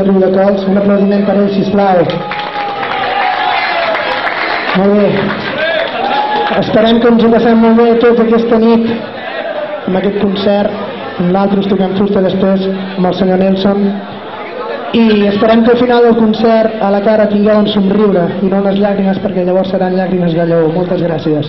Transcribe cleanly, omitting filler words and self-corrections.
de Riudecols. Un aplaudiment per ells, sisplau. Molt bé. Esperem que ens ho passem molt bé tots aquesta nit amb aquest concert. Nosaltres toquem fusta després amb el senyor Nelson. I esperem que al final del concert a la cara tingueu un somriure i no unes llàgrimes, perquè llavors seran llàgrimes de lleó. Moltes gràcies.